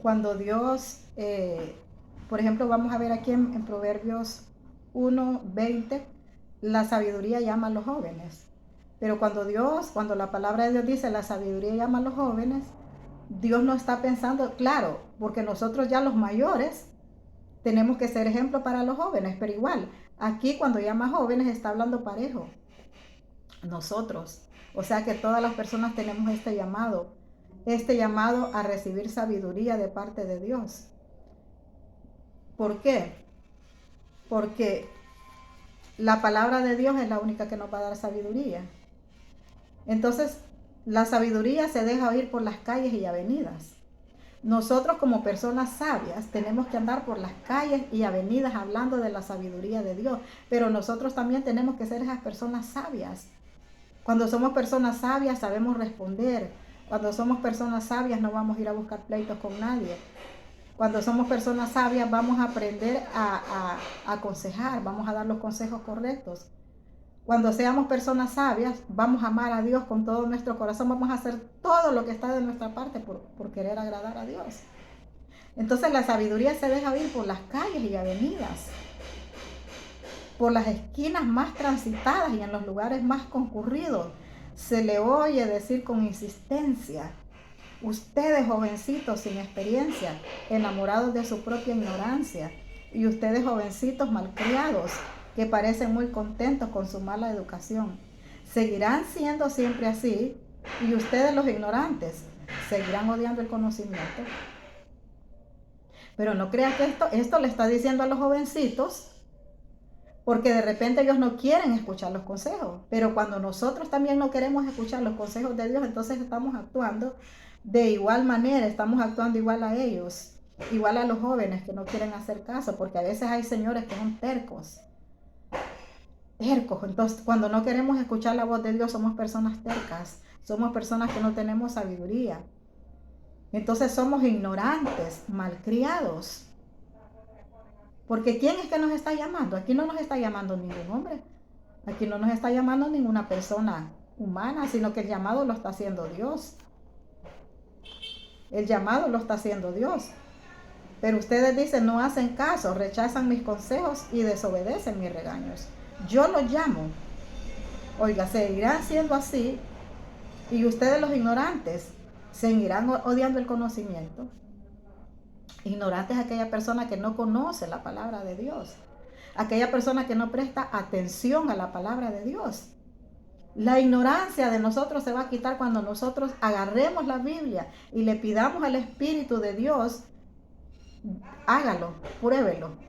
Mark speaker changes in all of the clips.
Speaker 1: Cuando Dios, por ejemplo, vamos a ver aquí en Proverbios 1:20, la sabiduría llama a los jóvenes. Pero cuando la palabra de Dios dice la sabiduría llama a los jóvenes, Dios no está pensando, claro, porque nosotros ya los mayores tenemos que ser ejemplo para los jóvenes, pero igual, aquí cuando llama jóvenes está hablando parejo, nosotros. O sea que todas las personas tenemos este llamado a recibir sabiduría de parte de Dios. ¿Por qué? Porque la palabra de Dios es la única que nos va a dar sabiduría. Entonces, la sabiduría se deja oír por las calles y avenidas. Nosotros como personas sabias tenemos que andar por las calles y avenidas hablando de la sabiduría de Dios, pero nosotros también tenemos que ser esas personas sabias. Cuando somos personas sabias sabemos responder. Cuando somos personas sabias no vamos a ir a buscar pleitos con nadie. Cuando somos personas sabias vamos a aprender a aconsejar, vamos a dar los consejos correctos. Cuando seamos personas sabias, vamos a amar a Dios con todo nuestro corazón, vamos a hacer todo lo que está de nuestra parte por querer agradar a Dios. Entonces la sabiduría se deja oír por las calles y avenidas, por las esquinas más transitadas y en los lugares más concurridos. Se le oye decir con insistencia: ustedes jovencitos sin experiencia, enamorados de su propia ignorancia, y ustedes jovencitos malcriados, que parecen muy contentos con su mala educación, seguirán siendo siempre así, y ustedes los ignorantes seguirán odiando el conocimiento. Pero no crean que esto le está diciendo a los jovencitos porque de repente ellos no quieren escuchar los consejos. Pero cuando nosotros también no queremos escuchar los consejos de Dios, entonces estamos actuando de igual manera, estamos actuando igual a ellos, igual a los jóvenes que no quieren hacer caso, porque a veces hay señores que son tercos. Tercos. Entonces, cuando no queremos escuchar la voz de Dios, somos personas tercas, somos personas que no tenemos sabiduría. Entonces somos ignorantes, malcriados. Porque ¿quién es que nos está llamando? Aquí no nos está llamando ningún hombre. Aquí no nos está llamando ninguna persona humana, sino que el llamado lo está haciendo Dios. El llamado lo está haciendo Dios. Pero ustedes dicen, no hacen caso, rechazan mis consejos y desobedecen mis regaños. Yo los llamo. Oiga, seguirán siendo así, y ustedes los ignorantes seguirán odiando el conocimiento. Ignorante es aquella persona que no conoce la palabra de Dios, aquella persona que no presta atención a la palabra de Dios. La ignorancia de nosotros se va a quitar cuando nosotros agarremos la Biblia y le pidamos al Espíritu de Dios: hágalo, pruébelo.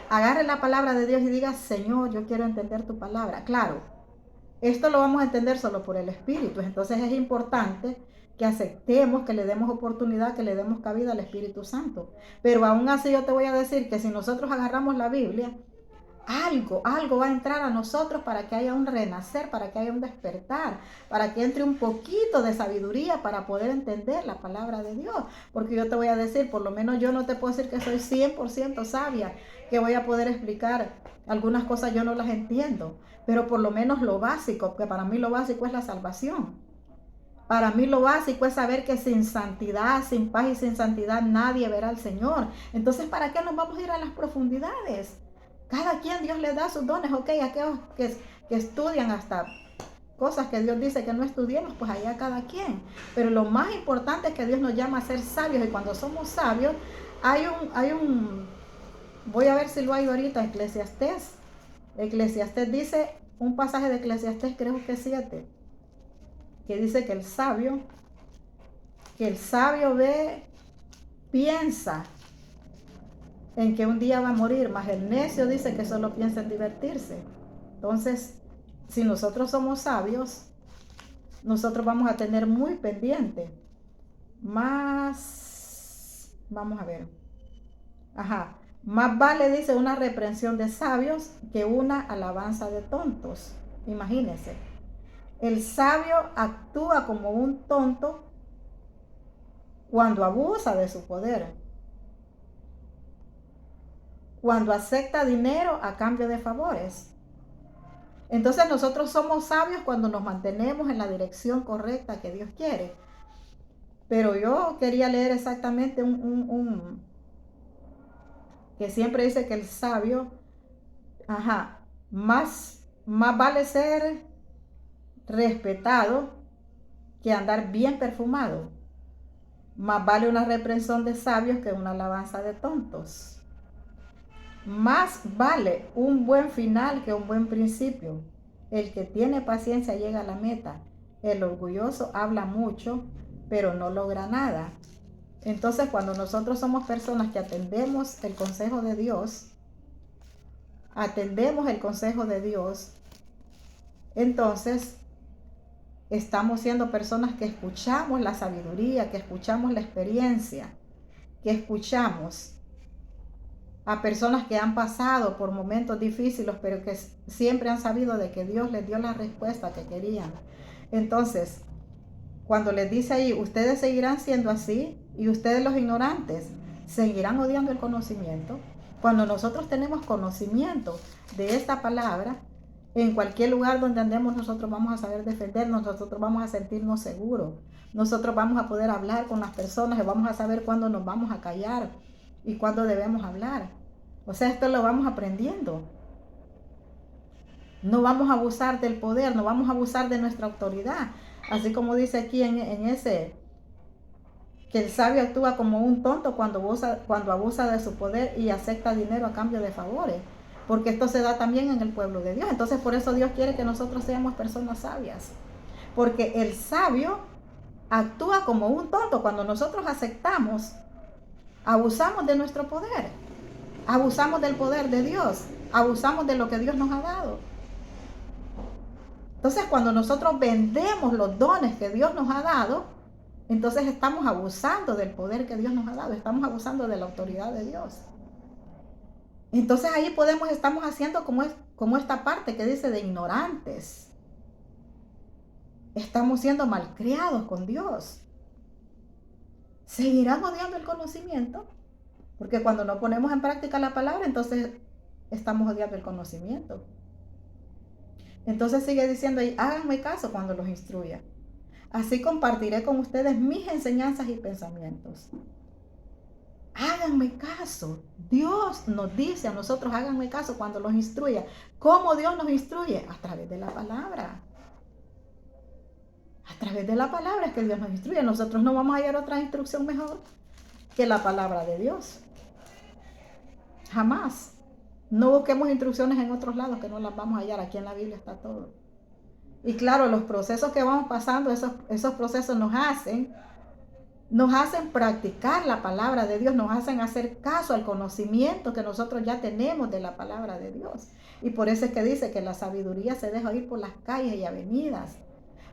Speaker 1: Agarre la palabra de Dios y diga: Señor, yo quiero entender tu palabra. Claro, esto lo vamos a entender solo por el Espíritu. Entonces es importante que aceptemos, que le demos oportunidad, que le demos cabida al Espíritu Santo. Pero aún así yo te voy a decir que si nosotros agarramos la Biblia, algo va a entrar a nosotros para que haya un renacer, para que haya un despertar, para que entre un poquito de sabiduría para poder entender la palabra de Dios. Porque yo te voy a decir, por lo menos yo no te puedo decir que soy 100% sabia, que voy a poder explicar algunas cosas, yo no las entiendo, pero por lo menos lo básico, que para mí lo básico es la salvación. Para mí lo básico es saber que sin santidad, sin paz y sin santidad nadie verá al Señor. Entonces, ¿para qué nos vamos a ir a las profundidades? Cada quien Dios le da sus dones, ok, aquellos que estudian hasta cosas que Dios dice que no estudiemos, pues allá cada quien. Pero lo más importante es que Dios nos llama a ser sabios, y cuando somos sabios, voy a ver si lo hay ahorita, Eclesiastés. Eclesiastés dice, un pasaje de Eclesiastés, creo que 7, que dice que el sabio piensa en que un día va a morir, mas el necio dice que solo piensa en divertirse. Entonces, si nosotros somos sabios, nosotros vamos a tener muy pendiente. Vamos a ver. Más vale, dice, una reprensión de sabios que una alabanza de tontos. Imagínense. El sabio actúa como un tonto cuando abusa de su poder, cuando acepta dinero a cambio de favores. Entonces nosotros somos sabios cuando nos mantenemos en la dirección correcta que Dios quiere. Pero yo quería leer exactamente que siempre dice que el sabio, ajá, más vale ser respetado que andar bien perfumado. Más vale una reprensión de sabios que una alabanza de tontos. Más vale un buen final que un buen principio. El que tiene paciencia llega a la meta. El orgulloso habla mucho, pero no logra nada. Entonces, cuando nosotros somos personas que atendemos el consejo de Dios, entonces estamos siendo personas que escuchamos la sabiduría, que escuchamos la experiencia, que escuchamos a personas que han pasado por momentos difíciles, pero que siempre han sabido de que Dios les dio la respuesta que querían. Entonces, cuando les dice ahí, ustedes seguirán siendo así y ustedes los ignorantes seguirán odiando el conocimiento. Cuando nosotros tenemos conocimiento de esta palabra, en cualquier lugar donde andemos nosotros vamos a saber defendernos, nosotros vamos a sentirnos seguros, nosotros vamos a poder hablar con las personas y vamos a saber cuándo nos vamos a callar y cuándo debemos hablar. O sea, esto lo vamos aprendiendo. No vamos a abusar del poder, no vamos a abusar de nuestra autoridad. Así como dice aquí en ese, que el sabio actúa como un tonto cuando abusa de su poder y acepta dinero a cambio de favores. Porque esto se da también en el pueblo de Dios. Entonces por eso Dios quiere que nosotros seamos personas sabias. Porque el sabio actúa como un tonto cuando nosotros aceptamos, abusamos de nuestro poder, abusamos del poder de Dios, abusamos de lo que Dios nos ha dado. Entonces, cuando nosotros vendemos los dones que Dios nos ha dado, entonces estamos abusando del poder que Dios nos ha dado, estamos abusando de la autoridad de Dios. Entonces ahí estamos haciendo como esta parte que dice de ignorantes. Estamos siendo malcriados con Dios. ¿Seguirán odiando el conocimiento? Porque cuando no ponemos en práctica la palabra, entonces estamos odiando el conocimiento. Entonces sigue diciendo ahí, háganme caso cuando los instruya. Así compartiré con ustedes mis enseñanzas y pensamientos. Háganme caso. Dios nos dice a nosotros, háganme caso cuando los instruya. ¿Cómo Dios nos instruye? A través de la palabra. A través de la palabra es que Dios nos instruye. Nosotros no vamos a hallar otra instrucción mejor que la palabra de Dios. Jamás. No busquemos instrucciones en otros lados que no las vamos a hallar. Aquí en la Biblia está todo. Y claro, los procesos que vamos pasando, esos procesos nos hacen practicar la palabra de Dios, nos hacen hacer caso al conocimiento que nosotros ya tenemos de la palabra de Dios. Y por eso es que dice que la sabiduría se deja oír por las calles y avenidas.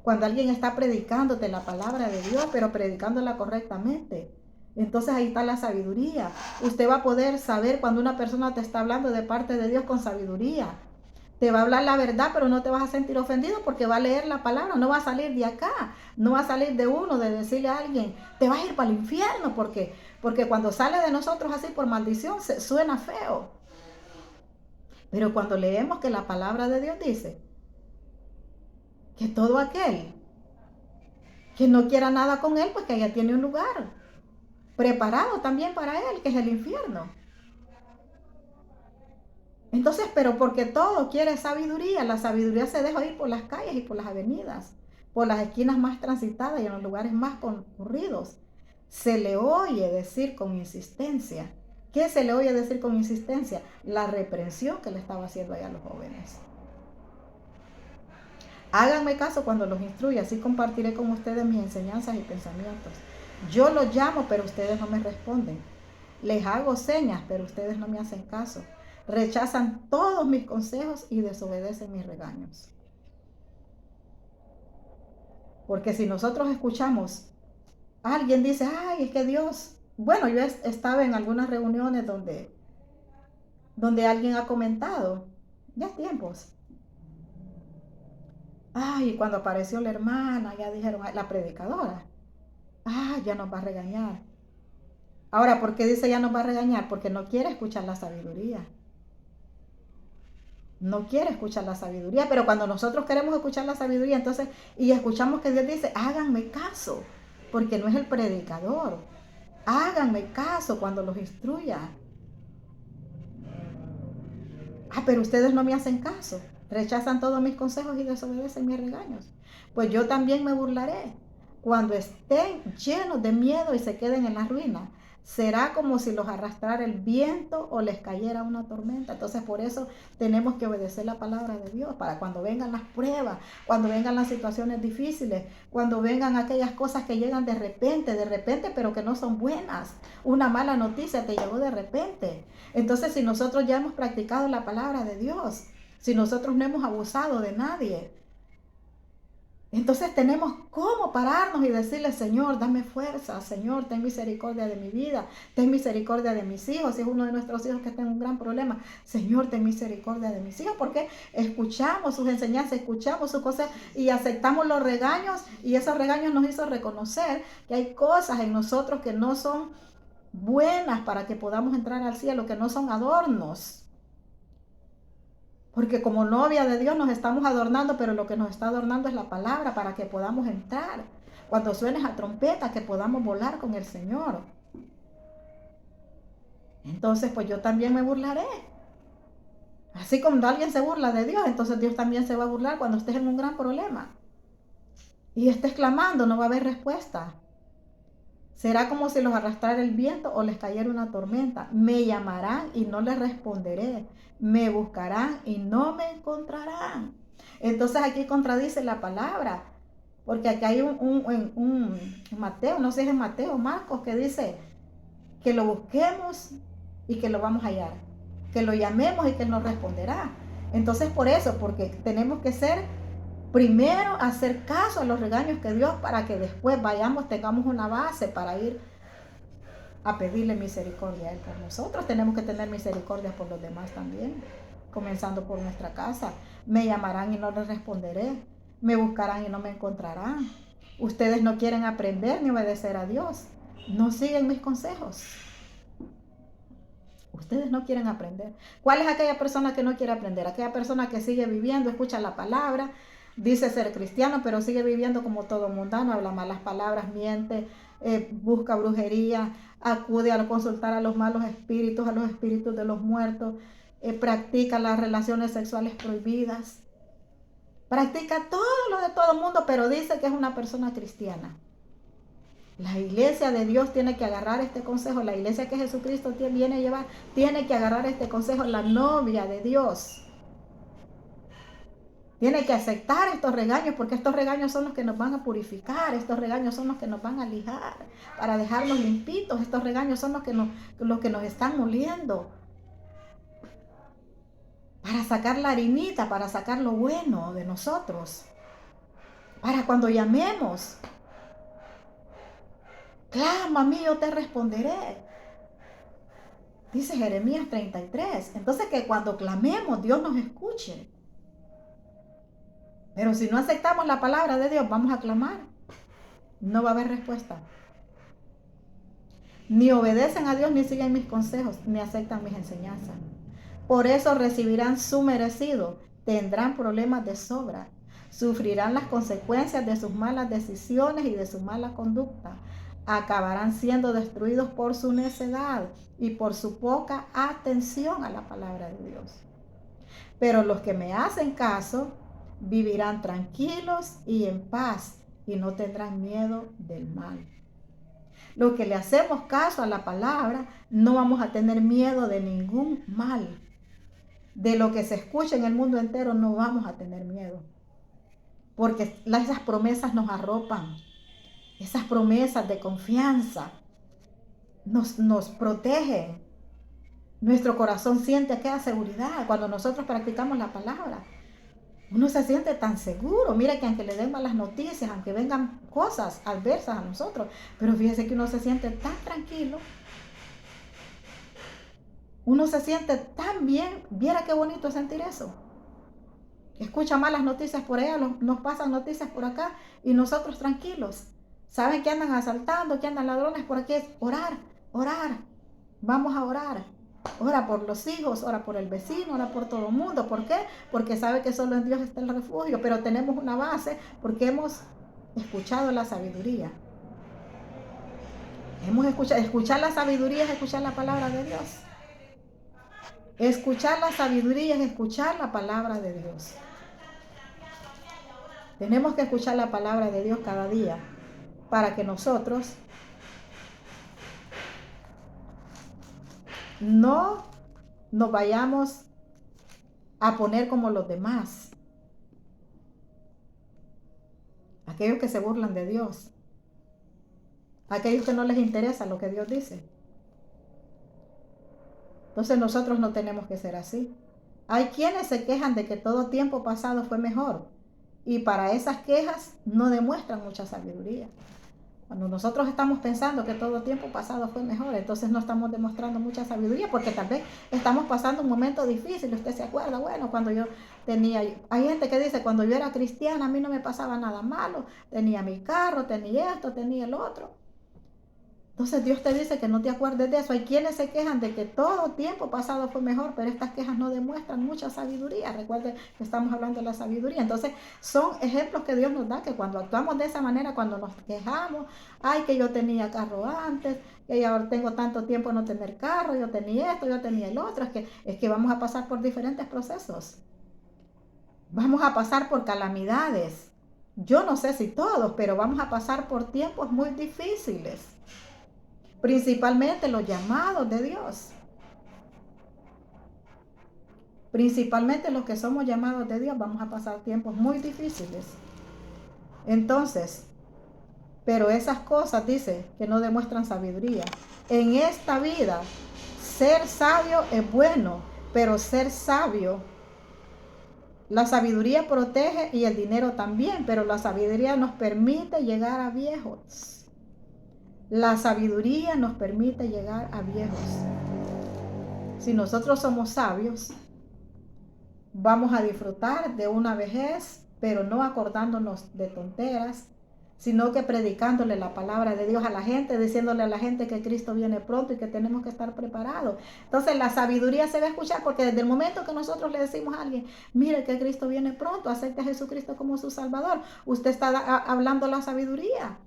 Speaker 1: Cuando alguien está predicándote la palabra de Dios, pero predicándola correctamente, entonces ahí está la sabiduría. Usted va a poder saber cuando una persona te está hablando de parte de Dios con sabiduría. Te va a hablar la verdad, pero no te vas a sentir ofendido porque va a leer la palabra, no va a salir de acá, no va a salir de uno, de decirle a alguien, te vas a ir para el infierno, porque cuando sale de nosotros así por maldición, suena feo. Pero cuando leemos que la palabra de Dios dice que todo aquel que no quiera nada con él, pues que allá tiene un lugar preparado también para él, que es el infierno. Entonces, pero porque todo quiere sabiduría, la sabiduría se deja ir por las calles y por las avenidas, por las esquinas más transitadas y en los lugares más concurridos. Se le oye decir con insistencia. ¿Qué se le oye decir con insistencia? La reprensión que le estaba haciendo ahí a los jóvenes. Háganme caso cuando los instruya, así compartiré con ustedes mis enseñanzas y pensamientos. Yo los llamo, pero ustedes no me responden. Les hago señas, pero ustedes no me hacen caso. Rechazan todos mis consejos y desobedecen mis regaños. Porque si nosotros escuchamos, alguien dice, ay, es que Dios, bueno, yo estaba en algunas reuniones donde alguien ha comentado, ya tiempos, ay, cuando apareció la hermana, ya dijeron, la predicadora, ya nos va a regañar. Ahora, ¿por qué dice ya nos va a regañar? Porque no quiere escuchar la sabiduría. No quiere escuchar la sabiduría, pero cuando nosotros queremos escuchar la sabiduría, entonces, y escuchamos que Dios dice, háganme caso. porque no es el predicador. Háganme caso cuando los instruya. Pero ustedes no me hacen caso. Rechazan todos mis consejos y desobedecen mis regaños. Pues yo también me burlaré. Cuando estén llenos de miedo y se queden en la ruina, será como si los arrastrara el viento o les cayera una tormenta. Entonces por eso tenemos que obedecer la palabra de Dios, para cuando vengan las pruebas, cuando vengan las situaciones difíciles, cuando vengan aquellas cosas que llegan de repente, pero que no son buenas. Una mala noticia te llegó de repente. Entonces si nosotros ya hemos practicado la palabra de Dios, si nosotros no hemos abusado de nadie, entonces tenemos cómo pararnos y decirle: Señor, dame fuerza, Señor, ten misericordia de mi vida, ten misericordia de mis hijos. Si es uno de nuestros hijos que está en un gran problema, Señor, ten misericordia de mis hijos, porque escuchamos sus enseñanzas, escuchamos sus cosas y aceptamos los regaños, y esos regaños nos hizo reconocer que hay cosas en nosotros que no son buenas para que podamos entrar al cielo, que no son adornos. Porque como novia de Dios nos estamos adornando, pero lo que nos está adornando es la palabra para que podamos entrar. Cuando suene a trompeta, que podamos volar con el Señor. Entonces, pues yo también me burlaré. Así como alguien se burla de Dios, entonces Dios también se va a burlar cuando estés en un gran problema. Y estés clamando, no va a haber respuesta. Será como si los arrastrara el viento o les cayera una tormenta. Me llamarán y no les responderé. Me buscarán y no me encontrarán. Entonces aquí contradice la palabra. Porque aquí hay un Mateo, no sé si es Mateo o Marcos, que dice que lo busquemos y que lo vamos a hallar. Que lo llamemos y que Él nos responderá. Entonces por eso, porque tenemos que ser primero hacer caso a los regaños que Dios, para que después tengamos una base para ir a pedirle misericordia a Él por nosotros. Tenemos que tener misericordia por los demás también, comenzando por nuestra casa. Me llamarán y no les responderé. Me buscarán y no me encontrarán. Ustedes no quieren aprender ni obedecer a Dios. No siguen mis consejos. Ustedes no quieren aprender. ¿Cuál es aquella persona que no quiere aprender? Aquella persona que sigue viviendo, escucha la palabra, dice ser cristiano, pero sigue viviendo como todo mundano, habla malas palabras, miente, busca brujería, acude a consultar a los malos espíritus, a los espíritus de los muertos, practica las relaciones sexuales prohibidas, practica todo lo de todo el mundo, pero dice que es una persona cristiana. La iglesia de Dios tiene que agarrar este consejo. La iglesia que Jesucristo viene a llevar tiene que agarrar este consejo. La novia de Dios tiene que aceptar estos regaños, porque estos regaños son los que nos van a purificar. Estos regaños son los que nos van a lijar para dejarnos limpitos. Estos regaños son los que nos están moliendo, para sacar la harinita, para sacar lo bueno de nosotros, para cuando llamemos: clama a mí, yo te responderé. Dice Jeremías 33. Entonces que cuando clamemos, Dios nos escuche. Pero si no aceptamos la palabra de Dios, vamos a clamar, no va a haber respuesta. Ni obedecen a Dios, ni siguen mis consejos, ni aceptan mis enseñanzas. Por eso recibirán su merecido, tendrán problemas de sobra, sufrirán las consecuencias de sus malas decisiones y de su mala conducta. Acabarán siendo destruidos por su necedad y por su poca atención a la palabra de Dios. Pero los que me hacen caso vivirán tranquilos y en paz, y no tendrán miedo del mal. Los que le hacemos caso a la palabra, no vamos a tener miedo de ningún mal. De lo que se escucha en el mundo entero no vamos a tener miedo, porque esas promesas nos arropan. Esas promesas de confianza nos protegen. Nuestro corazón siente aquella seguridad cuando nosotros practicamos la palabra. Uno se siente tan seguro. Mira que aunque le den malas noticias, aunque vengan cosas adversas a nosotros, pero fíjese que uno se siente tan tranquilo. Uno se siente tan bien. Viera qué bonito es sentir eso. Escucha malas noticias por allá, nos pasan noticias por acá y nosotros tranquilos. Saben que andan asaltando, que andan ladrones por aquí. Es orar, orar. Vamos a orar. Ora por los hijos, ora por el vecino, ora por todo el mundo. ¿Por qué? Porque sabe que solo en Dios está el refugio. Pero tenemos una base porque hemos escuchado la sabiduría. Escuchar la sabiduría es escuchar la palabra de Dios. Escuchar la sabiduría es escuchar la palabra de Dios. Tenemos que escuchar la palabra de Dios cada día para que nosotros no nos vayamos a poner como los demás. Aquellos que se burlan de Dios. Aquellos que no les interesa lo que Dios dice. Entonces nosotros no tenemos que ser así. Hay quienes se quejan de que todo tiempo pasado fue mejor. Y para esas quejas no demuestran mucha sabiduría. Cuando nosotros estamos pensando que todo tiempo pasado fue mejor, entonces no estamos demostrando mucha sabiduría, porque tal vez estamos pasando un momento difícil. Usted se acuerda, bueno, cuando yo tenía, hay gente que dice, cuando yo era cristiana a mí no me pasaba nada malo, tenía mi carro, tenía esto, tenía el otro. Entonces Dios te dice que no te acuerdes de eso. Hay quienes se quejan de que todo tiempo pasado fue mejor, pero estas quejas no demuestran mucha sabiduría. Recuerden que estamos hablando de la sabiduría. Entonces son ejemplos que Dios nos da, que cuando actuamos de esa manera, cuando nos quejamos, ay, que yo tenía carro antes, que ahora tengo tanto tiempo no tener carro, yo tenía esto, yo tenía el otro, es que vamos a pasar por diferentes procesos. Vamos a pasar por calamidades. Yo no sé si todos, pero vamos a pasar por tiempos muy difíciles. Principalmente los llamados de Dios. Principalmente los que somos llamados de Dios vamos a pasar tiempos muy difíciles. Entonces, pero esas cosas dice que no demuestran sabiduría. En esta vida, ser sabio es bueno, pero ser sabio, la sabiduría protege y el dinero también, pero la sabiduría nos permite llegar a viejos. La sabiduría nos permite llegar a viejos. Si nosotros somos sabios, vamos a disfrutar de una vejez, pero no acordándonos de tonteras, sino que predicándole la palabra de Dios a la gente, diciéndole a la gente que Cristo viene pronto y que tenemos que estar preparados. Entonces la sabiduría se va a escuchar, porque desde el momento que nosotros le decimos a alguien, mire que Cristo viene pronto, acepte a Jesucristo como su Salvador, usted está hablando la sabiduría.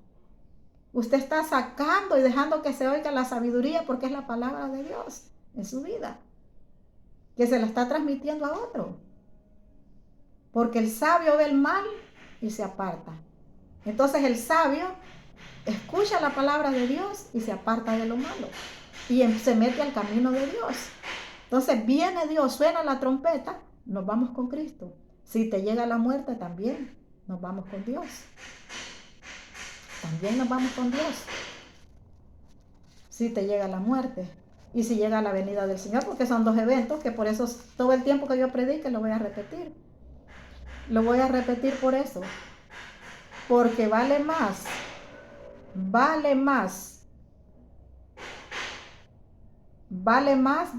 Speaker 1: Usted está sacando y dejando que se oiga la sabiduría, porque es la palabra de Dios en su vida, que se la está transmitiendo a otro. Porque el sabio ve el mal y se aparta. Entonces el sabio escucha la palabra de Dios y se aparta de lo malo. Y se mete al camino de Dios. Entonces viene Dios, suena la trompeta, nos vamos con Cristo. Si te llega la muerte, también nos vamos con Dios. También nos vamos con Dios. Si te llega la muerte y si llega la venida del Señor, porque son dos eventos que por eso todo el tiempo que yo predique lo voy a repetir. Lo voy a repetir por eso. Porque vale más,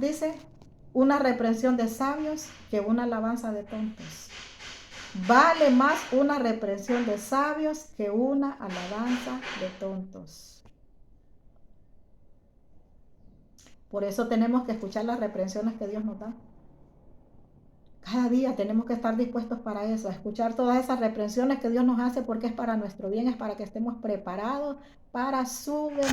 Speaker 1: dice, una reprensión de sabios que una alabanza de tontos. Vale más una reprensión de sabios que una alabanza de tontos. Por eso tenemos que escuchar las reprensiones que Dios nos da. Cada día tenemos que estar dispuestos para eso, a escuchar todas esas reprensiones que Dios nos hace, porque es para nuestro bien, es para que estemos preparados para su venida.